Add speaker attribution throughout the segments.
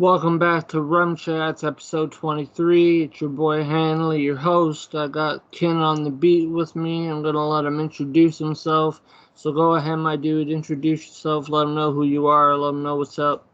Speaker 1: Welcome back to Rum Chats, episode 23. It's your boy Hanley, your host. I got Ken on the beat with me. I'm going to let him introduce himself. So go ahead, my dude, introduce yourself. Let him know who you are. Let him know what's up.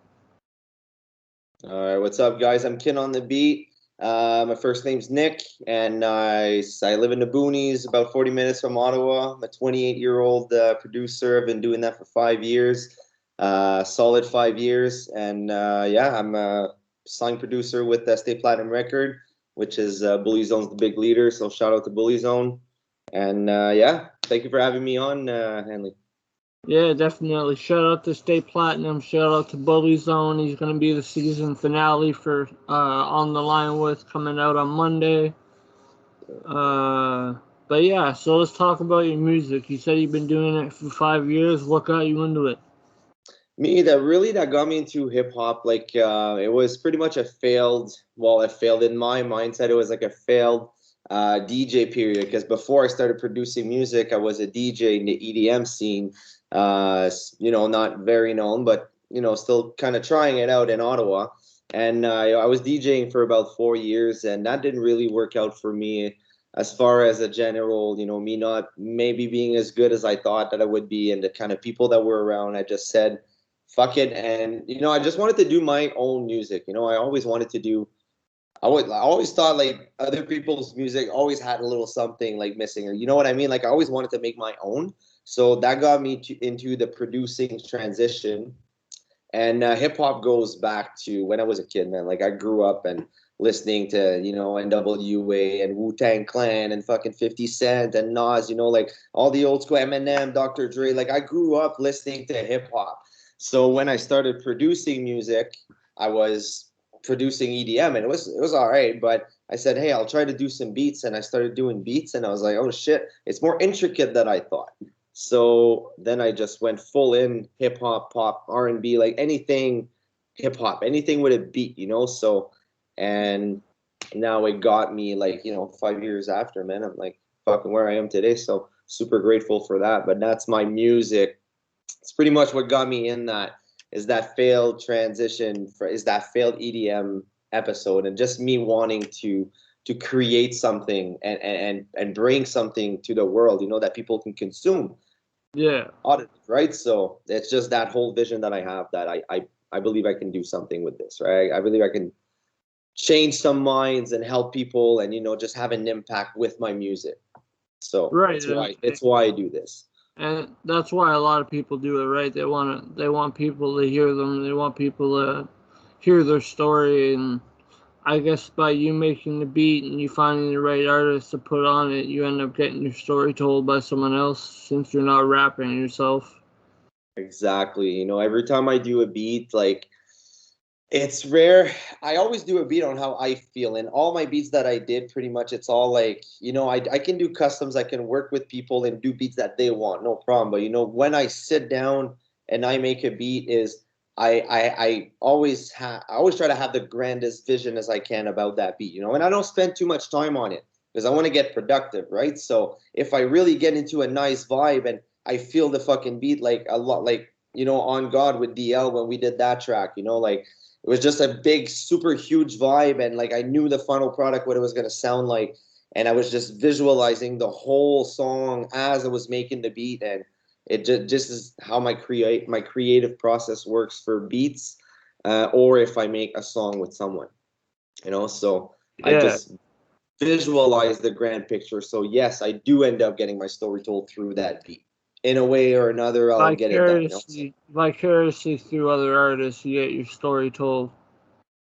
Speaker 2: All right, what's up, guys? I'm Ken on the beat. My first name's Nick, and I live in the boonies, about 40 minutes from Ottawa. I'm a 28-year-old producer. I've been doing that for 5 years, solid 5 years. And I'm a signed producer with State Platinum Record, which is Bully Zone's the big leader. So shout out to Bully Zone. And thank you for having me on, Hanley.
Speaker 1: Yeah, definitely. Shout out to State Platinum. Shout out to Bully Zone. He's going to be the season finale for On the Line with coming out on Monday. But yeah, so let's talk about your music. You said you've been doing it for 5 years. What got you into it?
Speaker 2: That got me into hip hop. It was pretty much it failed in my mindset. It was like a failed DJ period, because before I started producing music, I was a DJ in the EDM scene. Not very known, but still kind of trying it out in Ottawa. And I was DJing for about 4 years, and that didn't really work out for me as far as a general, me not maybe being as good as I thought that I would be, and the kind of people that were around. I just said, fuck it. And, I just wanted to do my own music. I always wanted to do, I always thought like other people's music always had a little something like missing, or you know what I mean? Like I always wanted to make my own. So that got me into the producing transition. And hip hop goes back to when I was a kid, man. Like I grew up and listening to, NWA and Wu-Tang Clan and fucking 50 Cent and Nas, like all the old school Eminem, Dr. Dre. Like I grew up listening to hip hop. So when I started producing music, I was producing EDM, and it was all right. But I said, hey, I'll try to do some beats, and I started doing beats, and I was like, oh shit, it's more intricate than I thought. So then I just went full in hip hop, pop, R&B, like anything hip hop, anything with a beat, So, and now it got me 5 years after, man. I'm like fucking where I am today. So super grateful for that. But that's my music. It's pretty much what got me in that. Is that failed transition is that failed EDM episode, and just me wanting to create something and bring something to the world, that people can consume.
Speaker 1: Yeah.
Speaker 2: Right. So it's just that whole vision that I have, that I believe I can do something with this, right? I believe I can change some minds and help people, and just have an impact with my music. So
Speaker 1: right.
Speaker 2: It's why I do this.
Speaker 1: And that's why a lot of people do it, right? They want people to hear them. They want people to hear their story. And I guess by you making the beat and you finding the right artist to put on it, you end up getting your story told by someone else, since you're not rapping yourself.
Speaker 2: Exactly. Every time I do a beat, like, it's rare. I always do a beat on how I feel. And all my beats that I did, pretty much, it's all like, I can do customs. I can work with people and do beats that they want, no problem. But, when I sit down and I make a beat, is I always try to have the grandest vision as I can about that beat, and I don't spend too much time on it, because I want to get productive, right? So if I really get into a nice vibe and I feel the fucking beat, like a lot, like, On God with DL, when we did that track, like, it was just a big, super huge vibe, and like I knew the final product, what it was going to sound like, and I was just visualizing the whole song as I was making the beat. And it just is how my creative process works for beats, or if I make a song with someone, So yeah. I just visualize the grand picture. So yes, I do end up getting my story told through that beat. In a way or another, I'll get it done.
Speaker 1: Vicariously through other artists, you get your story told.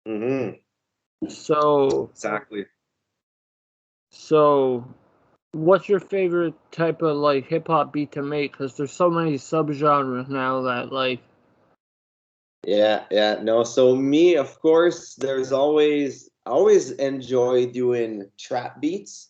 Speaker 2: Mm-hmm.
Speaker 1: So
Speaker 2: exactly.
Speaker 1: So, what's your favorite type of like hip hop beat to make? Because there's so many subgenres now that like.
Speaker 2: Yeah, no. So me, of course, I always enjoy doing trap beats.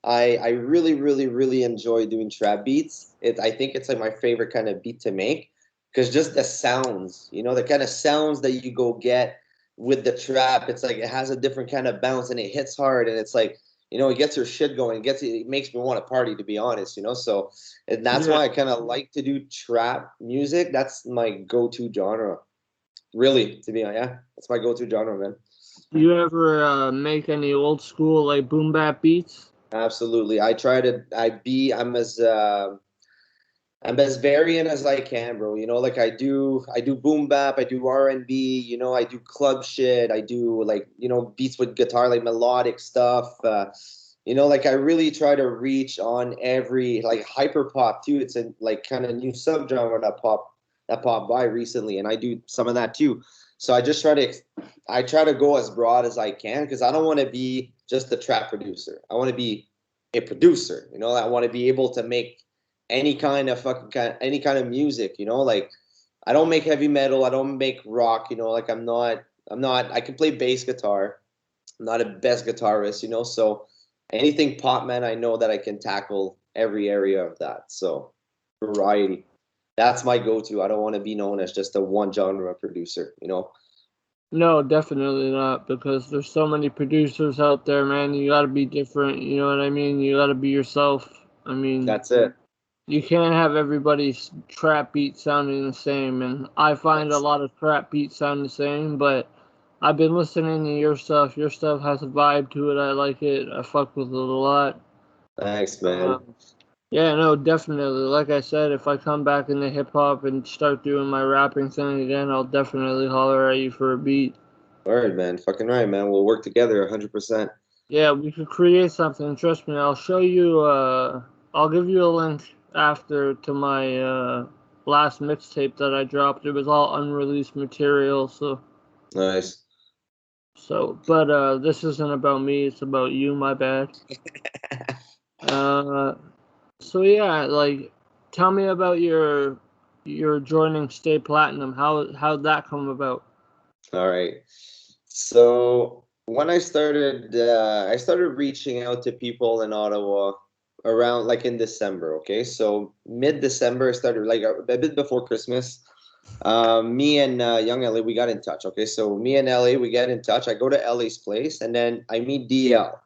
Speaker 2: I really, really, really enjoy doing trap beats. I think it's like my favorite kind of beat to make, because just the sounds, the kind of sounds that you go get with the trap, it's like it has a different kind of bounce, and it hits hard, and it's like, it gets your shit going. It makes me want to party, to be honest, So, and that's why I kind of like to do trap music. That's my go-to genre. Really, to be honest, yeah, that's my go-to genre, man.
Speaker 1: Do you ever make any old school like boom bap beats?
Speaker 2: Absolutely. I'm as variant as I can, bro. You know, like I do boom bap, I do R&B, you know, I do club shit, I do like, you know, beats with guitar, like melodic stuff. You know, like I really try to reach on every like hyper pop too. It's a like kind of new subgenre that popped by recently, and I do some of that too. So I try to go as broad as I can because I don't want to be just a trap producer. I want to be a producer. You know, I want to be able to make any kind of music, you know, like I don't make heavy metal, I don't make rock, you know, like I'm not I can play bass guitar. I'm not a best guitarist, you know, so anything pop, man, I know that I can tackle every area of that. So variety. That's my go-to. I don't want to be known as just a one genre producer, you know.
Speaker 1: No, definitely not, because there's so many producers out there, man. You gotta be different, you know what I mean? You gotta be yourself. I mean,
Speaker 2: That's it.
Speaker 1: you can't have everybody's trap beat sounding the same, and I find a
Speaker 2: That's
Speaker 1: lot of trap beats sound the same, but I've been listening to your stuff. Your stuff has a vibe to it. I like it. I fuck with it a lot.
Speaker 2: Thanks, man.
Speaker 1: Um, yeah, no, definitely. Like I said, if I come back into hip hop and start doing my rapping thing again, I'll definitely holler at you for a beat.
Speaker 2: Word, man. Fucking right, man. We'll work together 100%.
Speaker 1: Yeah, we could create something. Trust me, I'll show you. I'll give you a link after to my last mixtape that I dropped. It was all unreleased material.
Speaker 2: Nice.
Speaker 1: But this isn't about me. It's about you. My bad. Uh, so yeah, like, tell me about your joining Stay Platinum. How'd that come about?
Speaker 2: All right. So when I started reaching out to people in Ottawa around like in December. Okay, so mid-December, I started like a bit before Christmas. Me and young Ellie, we got in touch. Okay, so me and Ellie, we get in touch. I go to Ellie's place, and then I meet DL.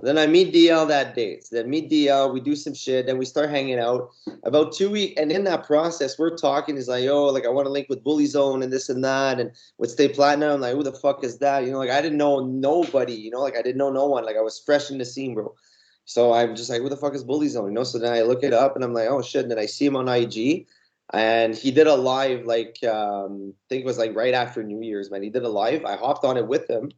Speaker 2: Then I meet DL that day. So then meet DL, we do some shit, then we start hanging out. About 2 weeks, and in that process, we're talking. He's like, "Yo, like I want to link with Bully Zone and this and that, and with Stay Platinum." I'm like, "Who the fuck is that?" You know, like I didn't know nobody. You know, like I didn't know no one. Like I was fresh in the scene, bro. So I'm just like, "Who the fuck is Bully Zone?" You know. So then I look it up, and I'm like, "Oh shit!" And then I see him on IG, and he did a live, like I think it was like right after New Year's, man. He did a live. I hopped on it with him,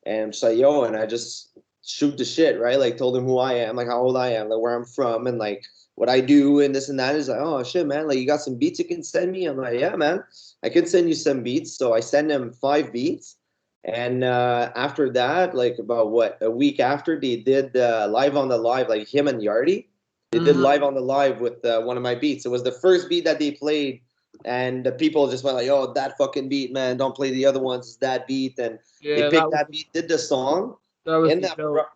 Speaker 2: and just like, "Yo," and I just shoot the shit, right? Like told him who I am, like how old I am, like where I'm from, and like what I do, and this and that. He's like, "Oh shit, man! Like you got some beats you can send me?" I'm like, "Yeah, man, I can send you some beats." So I send him 5 beats, and after that, like about what a week after, they did live on the live, like him and Yardy. They did
Speaker 1: Mm-hmm.
Speaker 2: live on the live with one of my beats. It was the first beat that they played, and the people just went like, "Oh, that fucking beat, man! Don't play the other ones. It's that beat." And they
Speaker 1: Yeah,
Speaker 2: picked that beat, did the song
Speaker 1: that was
Speaker 2: in
Speaker 1: the
Speaker 2: that
Speaker 1: dope.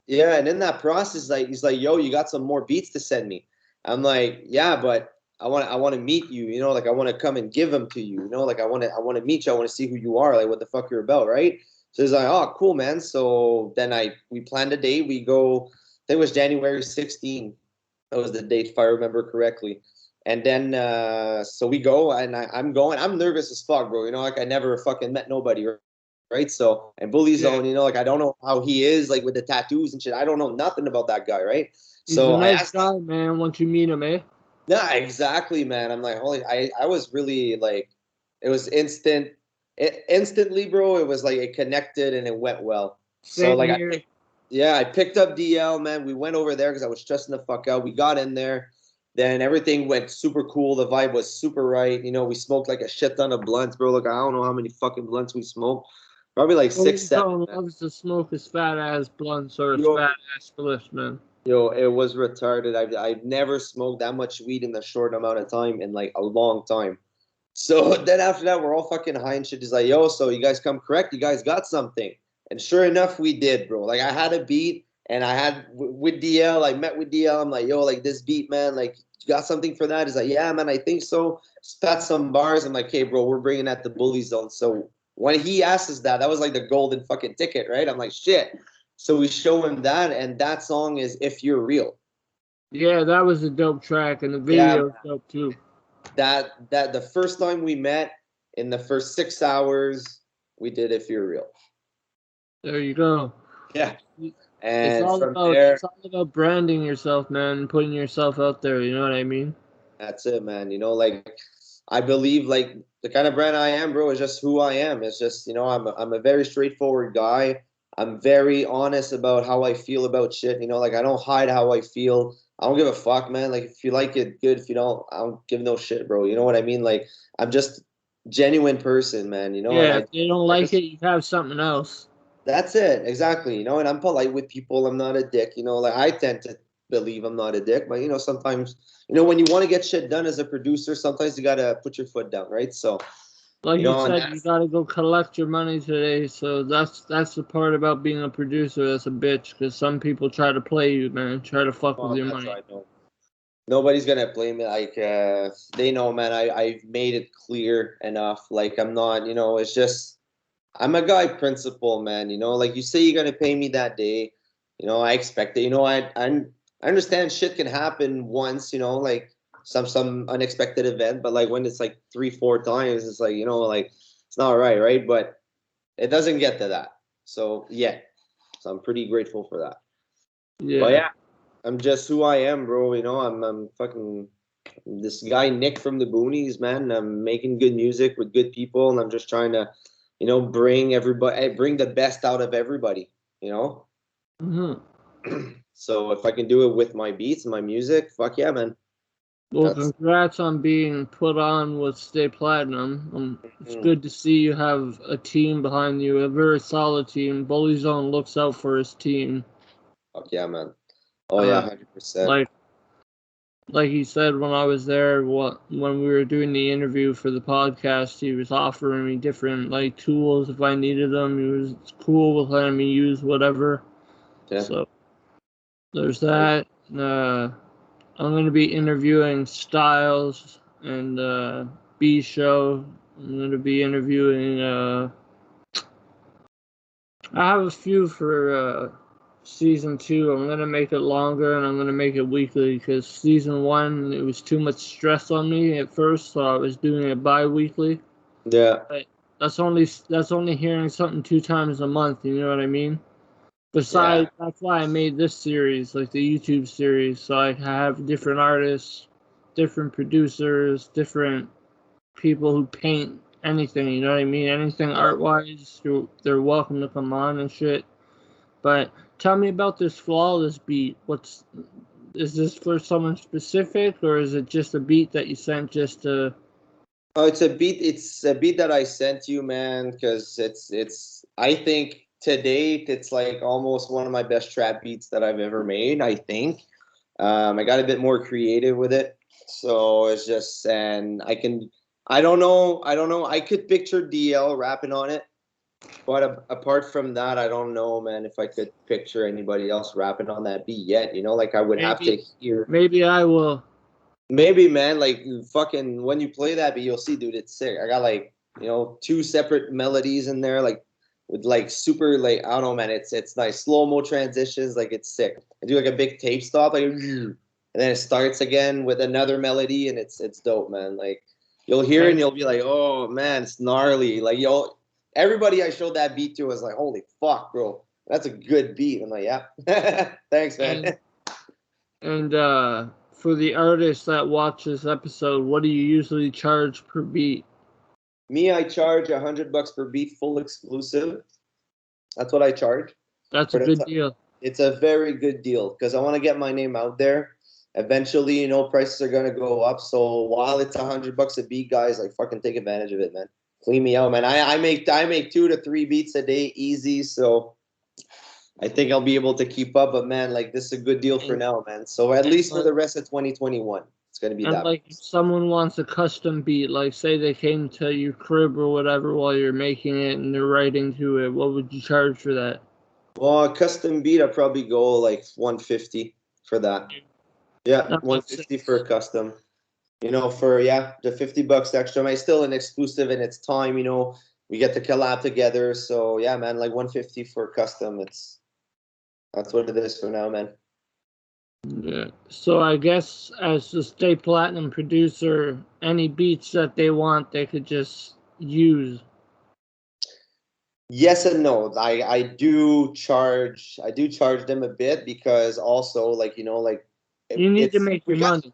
Speaker 2: yeah, and in that process, like he's like, "Yo, you got some more beats to send me?" I'm like, "Yeah, but I want to meet you. You know, like I want to come and give them to you. You know, like I want to meet you. I want to see who you are, like what the fuck you're about, right?" So he's like, "Oh, cool, man." So then we planned a date. We go. I think it was January 16th. That was the date, if I remember correctly. And then so we go, and I'm going. I'm nervous as fuck, bro. You know, like I never fucking met nobody, right? So, and Bully
Speaker 1: Yeah,
Speaker 2: Zone, you know, like I don't know how he is, like with the tattoos and shit. I don't know nothing about that guy, right?
Speaker 1: he's a
Speaker 2: So I
Speaker 1: nice
Speaker 2: asked him,
Speaker 1: guy, man. Once you meet him, eh?
Speaker 2: yeah, exactly, man. I'm like, holy, I was really like, it was instant, instantly, bro. It was like it connected and it went well. So
Speaker 1: Same
Speaker 2: like
Speaker 1: here.
Speaker 2: yeah, I picked up DL, man. We went over there because I was stressing the fuck out. We got in there. Then everything went super cool. The vibe was super right. You know, we smoked like a shit ton of blunts, bro. Like I don't know how many fucking blunts we smoked. Probably like six,
Speaker 1: Bully
Speaker 2: seven,
Speaker 1: Zone
Speaker 2: man.
Speaker 1: loves to smoke his fat ass blunts or his
Speaker 2: Yo,
Speaker 1: fat ass spliffs, man.
Speaker 2: yo, it was retarded. I've never smoked that much weed in a short amount of time in like a long time. So then after that, we're all fucking high and shit. He's like, "Yo, so you guys come correct? You guys got something?" And sure enough, we did, bro. Like I had a beat, and I had with DL. I met with DL. I'm like, "Yo, like this beat, man. Like you got something for that?" He's like, "Yeah, man. I think so." Spat some bars. I'm like, "Hey, bro, we're bringing that to Bully Zone." So when he asked us that, that was like the golden fucking ticket, right? I'm like, "Shit." So we show him that, and that song is "If You're Real."
Speaker 1: Yeah, that was a dope track, and the
Speaker 2: Yeah,
Speaker 1: video is dope too.
Speaker 2: that the first time we met, in the first 6 hours, we did If You're Real.
Speaker 1: There you go.
Speaker 2: Yeah.
Speaker 1: It's
Speaker 2: And
Speaker 1: all
Speaker 2: from
Speaker 1: about
Speaker 2: there,
Speaker 1: it's all about branding yourself, man, putting yourself out there, you know what I mean?
Speaker 2: that's it, man. You know, like I believe like the kind of brand I am, bro, is just who I am. It's just, you know, I'm a very straightforward guy. I'm very honest about how I feel about shit. You know, like I don't hide how I feel. I don't give a fuck, man. Like if you like it, good. If you don't, I don't give no shit, bro. You know what I mean? Like I'm just genuine person, man. You know, and
Speaker 1: Yeah, if they don't
Speaker 2: I
Speaker 1: like
Speaker 2: just
Speaker 1: it, you have something else.
Speaker 2: that's it, exactly. You know, and I'm polite with people. I'm not a dick. You know, like I tend to believe I'm not a dick, but you know, sometimes, you know, when you want to get shit done as a producer, sometimes you gotta put your foot down, right? So,
Speaker 1: Like
Speaker 2: you
Speaker 1: you
Speaker 2: know, and
Speaker 1: said, you
Speaker 2: that's
Speaker 1: gotta go collect your money today, so that's the part about being a producer that's a bitch, because some people try to play you, man, try to fuck with
Speaker 2: oh,
Speaker 1: your
Speaker 2: that's
Speaker 1: money.
Speaker 2: right. No, nobody's gonna blame me. Like, they know, man. I've made it clear enough. Like, I'm not. You know, it's just I'm a guy principle, man. You know, like you say you're gonna pay me that day. You know, I expect it. You know, I understand shit can happen once. You know, like some unexpected event, but like when it's like 3 4 times, it's like, you know, like it's not right, right? But it doesn't get to that. So yeah, so I'm pretty grateful for that. But
Speaker 1: Yeah.
Speaker 2: yeah, I'm just who I am, bro. You know, I'm fucking this guy Nick from the Boonies, man. I'm making good music with good people, and I'm just trying to, you know, bring the best out of everybody. You know,
Speaker 1: hmm
Speaker 2: so if I can do it with my beats and my music, fuck yeah, man.
Speaker 1: Well,
Speaker 2: That's
Speaker 1: congrats on being put on with Stay Platinum. It's
Speaker 2: mm,
Speaker 1: good to see you have a team behind you, a very solid team. Bully Zone looks out for his team.
Speaker 2: fuck yeah, man. Oh yeah,
Speaker 1: Uh,
Speaker 2: 100%.
Speaker 1: like like he said when I was there, when we were doing the interview for the podcast, he was offering me different like tools if I needed them. He was cool with letting me use whatever.
Speaker 2: Yeah.
Speaker 1: So there's that. I'm gonna be interviewing Styles and B Show. I'm gonna be interviewing. I have a few for season 2. I'm gonna make it longer and I'm gonna make it weekly because season 1 it was too much stress on me at first, so I was doing it bi-weekly.
Speaker 2: Yeah.
Speaker 1: But that's only hearing something 2 times a month. You know what I mean?
Speaker 2: Yeah.
Speaker 1: Besides, that's why I made this series, like the YouTube series, so I have different artists, different producers, different people who paint anything. You know what I mean? Anything
Speaker 2: Yeah.
Speaker 1: art-wise, they're welcome to come on and shit. But tell me about this flawless beat. Is this for someone specific, or is it just a beat that you sent just to?
Speaker 2: Oh, it's a beat. It's a beat that I sent you, man, because it's. I think to date, it's like almost one of my best trap beats that I've ever made. I think. I got a bit more creative with it, so it's just, and I can. I don't know. I don't know. I could picture DL rapping on it, but apart from that, I don't know, man. If I could picture anybody else rapping on that beat yet, you know, like I would have to
Speaker 1: Maybe,
Speaker 2: hear.
Speaker 1: maybe I will.
Speaker 2: Maybe, man, like fucking when you play that, but you'll see, dude, it's sick. I got like, you know, 2 separate melodies in there, like with like super, like I don't know, man. It's nice slow mo transitions, like it's sick. I do like a big tape stop, like, and then it starts again with another melody, and it's dope, man. Like you'll hear it and
Speaker 1: And
Speaker 2: you'll be like, oh man, it's gnarly. Like yo, everybody I showed that beat to was like, holy fuck, bro, that's a good beat. I'm like, yeah, thanks, man.
Speaker 1: and for the artists that watch this episode, what do you usually charge per beat?
Speaker 2: Me, I charge $100 per beat, full exclusive. That's what I charge.
Speaker 1: That's a
Speaker 2: But
Speaker 1: good deal.
Speaker 2: it's a very good deal because I want to get my name out there. Eventually, you know, prices are gonna go up. So while it's $100 a beat, guys, like fucking take advantage of it, man. Clean me out, man. I make 2 to 3 beats a day easy. So I think I'll be able to keep up. But man, like this is a good deal for
Speaker 1: And,
Speaker 2: now, man. So at
Speaker 1: and
Speaker 2: least for
Speaker 1: like
Speaker 2: the rest of 2021, it's gonna be
Speaker 1: and
Speaker 2: that
Speaker 1: like if
Speaker 2: price.
Speaker 1: someone wants a custom beat, like say they came to your crib or whatever while you're making it and they're writing to it, what would you charge for that?
Speaker 2: Well, a custom beat, I probably go like 150 for that. Yeah,
Speaker 1: That makes
Speaker 2: 150 for
Speaker 1: sense.
Speaker 2: a custom. You know, for the $50 extra. It's still an exclusive and it's time, you know, we get to collab together. So yeah, man, like 150 for custom. That's what it is for now, man.
Speaker 1: Yeah. So I guess as the Stay Platinum producer, any beats that they want, they could just use?
Speaker 2: Yes and no. I do charge them a bit because also like like
Speaker 1: You need to
Speaker 2: it's
Speaker 1: make your money.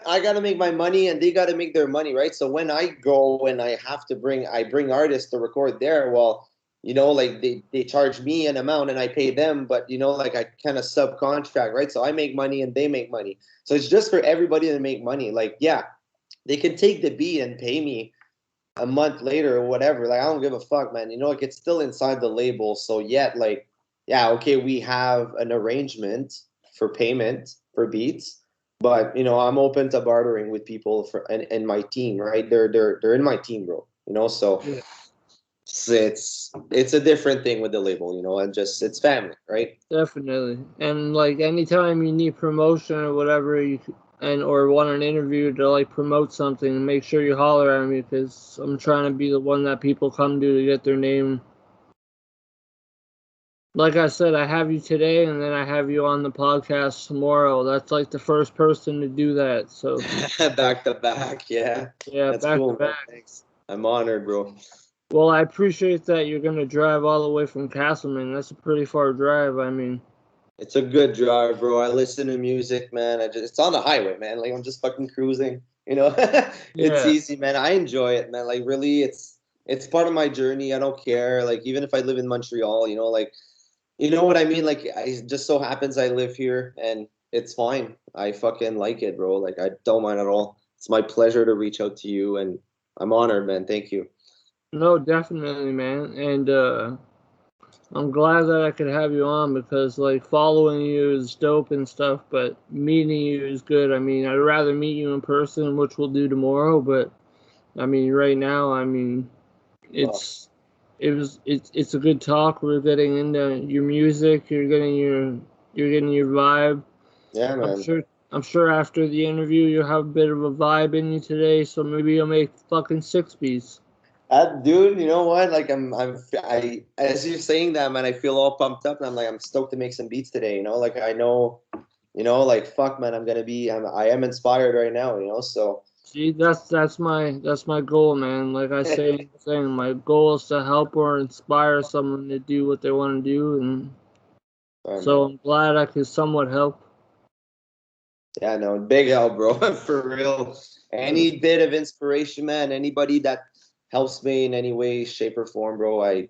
Speaker 2: I gotta make my money and they gotta make their money, right? So when I go and I bring artists to record there, well, like they charge me an amount and I pay them, but like I kind of subcontract, right? So I make money and they make money. So it's just for everybody to make money. Like, yeah, they can take the beat and pay me a month later or whatever. Like, I don't give a fuck, man. Like it's still inside the label. So yet, like, yeah, okay, we have an arrangement for payment for beats, but I'm open to bartering with people and my team, right? They're in my team, bro. So
Speaker 1: Yeah.
Speaker 2: it's a different thing with the label, and just it's family, right?
Speaker 1: Definitely. And like anytime you need promotion or whatever, or want an interview to like promote something, make sure you holler at me because I'm trying to be the one that people come to get their name. Like I said, I have you today, and then I have you on the podcast tomorrow. That's like the first person to do that. So
Speaker 2: Back to back, yeah.
Speaker 1: yeah,
Speaker 2: That's
Speaker 1: back to
Speaker 2: cool, man.
Speaker 1: back.
Speaker 2: Thanks. I'm honored, bro.
Speaker 1: Well, I appreciate that you're gonna drive all the way from Cassleman. That's a pretty far drive. I mean,
Speaker 2: It's a good drive, bro. I listen to music, man. It's on the highway, man. Like I'm just fucking cruising, It's
Speaker 1: yeah,
Speaker 2: easy, man. I enjoy it, man. Like really, it's part of my journey. I don't care. Like even if I live in Montreal, like you know what I mean? Like I just so happens I live here and it's fine. I fucking like it, bro. Like I don't mind at all. It's my pleasure to reach out to you and I'm honored, man. Thank you.
Speaker 1: no, definitely, man. And I'm glad that I could have you on because like following you is dope and stuff, but meeting you is good. I mean, I'd rather meet you in person, which we'll do tomorrow, but I mean, right now, I mean,
Speaker 2: Oh,
Speaker 1: it's a good talk. We're getting into your music. You're getting your vibe.
Speaker 2: yeah,
Speaker 1: I'm
Speaker 2: man.
Speaker 1: sure I'm sure after the interview you'll have a bit of a vibe in you today. So maybe you'll make fucking six beats.
Speaker 2: Dude, you know what? Like as you're saying that, man, I feel all pumped up, and I'm stoked to make some beats today. Like I know, like fuck, man, I am inspired right now. So
Speaker 1: See, that's my goal, man. Like I say, saying my goal is to help or inspire someone to do what they want to do, and
Speaker 2: sorry,
Speaker 1: so
Speaker 2: man.
Speaker 1: I'm glad I could somewhat help.
Speaker 2: Yeah, no, big help, bro, for real. Any bit of inspiration, man. Anybody that helps me in any way, shape, or form, bro. I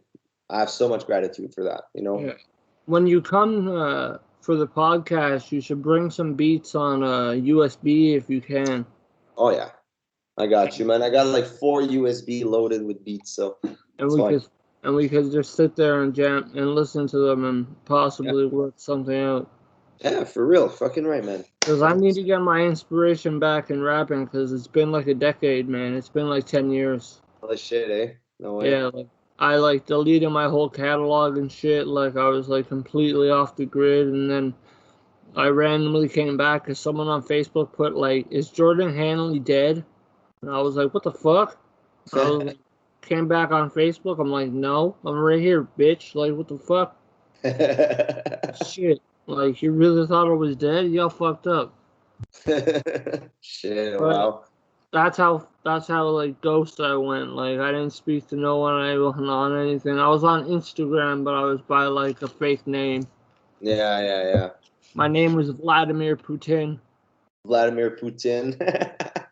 Speaker 2: have so much gratitude for that.
Speaker 1: Yeah. When you come for the podcast, you should bring some beats on USB if you can,
Speaker 2: Oh yeah, I got you, man. I got like 4 USB loaded with beats, so
Speaker 1: and
Speaker 2: it's
Speaker 1: we
Speaker 2: fine.
Speaker 1: could just sit there and jam and listen to them and
Speaker 2: Yeah,
Speaker 1: possibly work something out.
Speaker 2: yeah, for real, fucking right, man.
Speaker 1: Because I need to get my inspiration back in rapping because it's been like a decade, man. It's been like 10 years.
Speaker 2: Holy shit, eh? No way.
Speaker 1: Yeah, like I like deleted my whole catalog and shit. Like I was like completely off the grid, and then I randomly came back because someone on Facebook put like, "Is Jordan Hanley dead?" And I was like, "What the fuck?" I was like, came back on Facebook. I'm like, "No, I'm right here, bitch." Like, what the fuck? Shit. Like you really thought I was dead? Y'all fucked up.
Speaker 2: Shit,
Speaker 1: But
Speaker 2: wow.
Speaker 1: that's how like ghost I went. Like I didn't speak to no one. I wasn't on anything. I was on Instagram, but I was by like a fake name.
Speaker 2: Yeah, yeah, yeah.
Speaker 1: My name was Vladimir Putin.
Speaker 2: Vladimir Putin.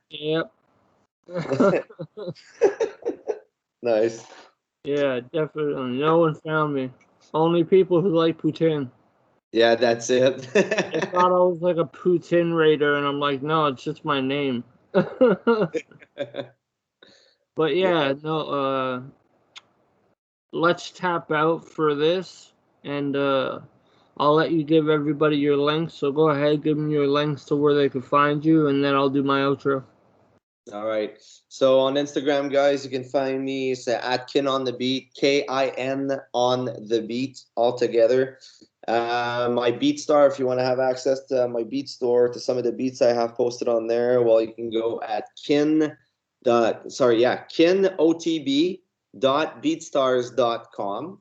Speaker 1: Yep.
Speaker 2: Nice.
Speaker 1: Yeah, definitely. No one found me. Only people who like Putin.
Speaker 2: Yeah, that's it.
Speaker 1: They thought I was like a Putin raider, and I'm like, no, it's just my name. But yeah,
Speaker 2: Yeah.
Speaker 1: no. Let's tap out for this, and I'll let you give everybody your links. So go ahead, give them your links to where they can find you, and then I'll do my outro.
Speaker 2: All right. So on Instagram, guys, you can find me. It's at Kin on the Beat, KIN on the Beat, all together. My BeatStar, if you want to have access to my Beat Store, to some of the beats I have posted on there, well, you can go at kinotb.beatstars.com.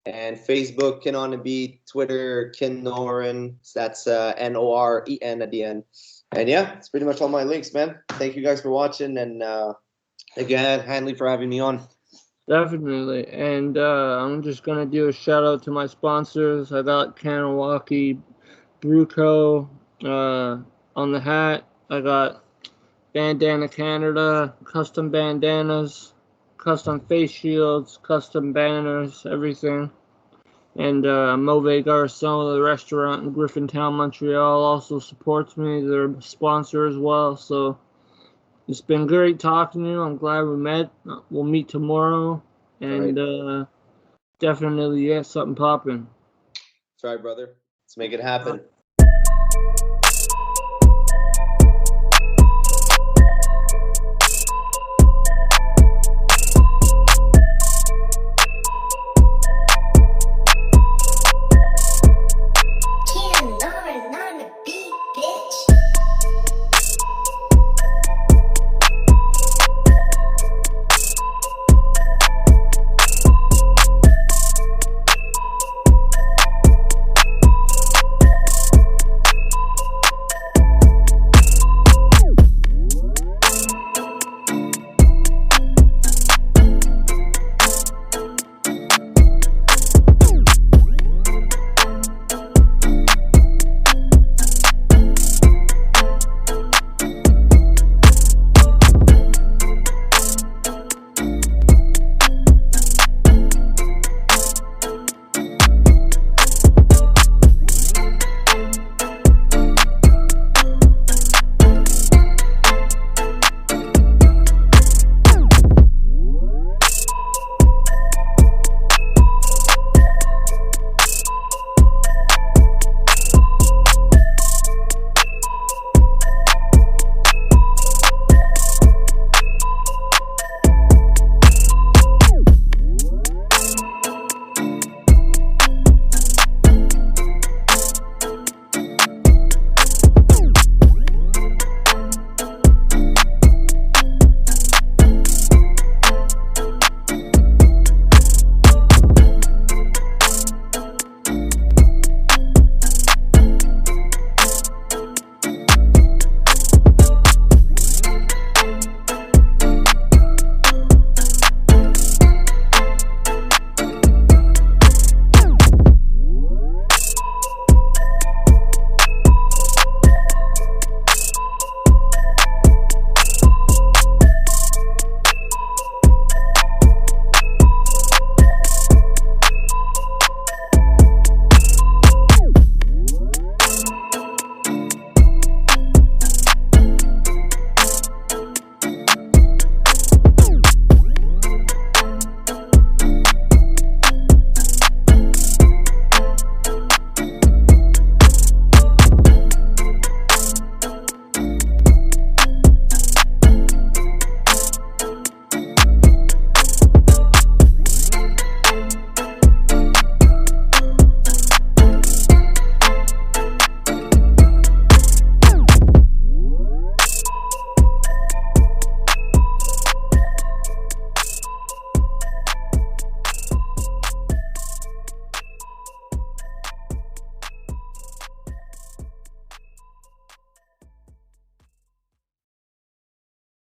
Speaker 2: And Facebook, Kin on the Beat, Twitter, Kin Noren. That's Noren at the end. And yeah, it's pretty much all my links, man. Thank you guys for watching and Again, Hanley, for having me on.
Speaker 1: Definitely. And I'm just going to do a shout out to my sponsors. I got Kanawaki Brew Co. On the hat. I got Bandanna Canada, custom bandanas, custom face shields, custom banners, everything. And Mauvais Garçons, the restaurant in Griffintown, Montreal, also supports me. They're a sponsor as well. So it's been great talking to you. I'm glad we met. We'll meet tomorrow. And definitely get something popping.
Speaker 2: Try, brother. Let's make it happen.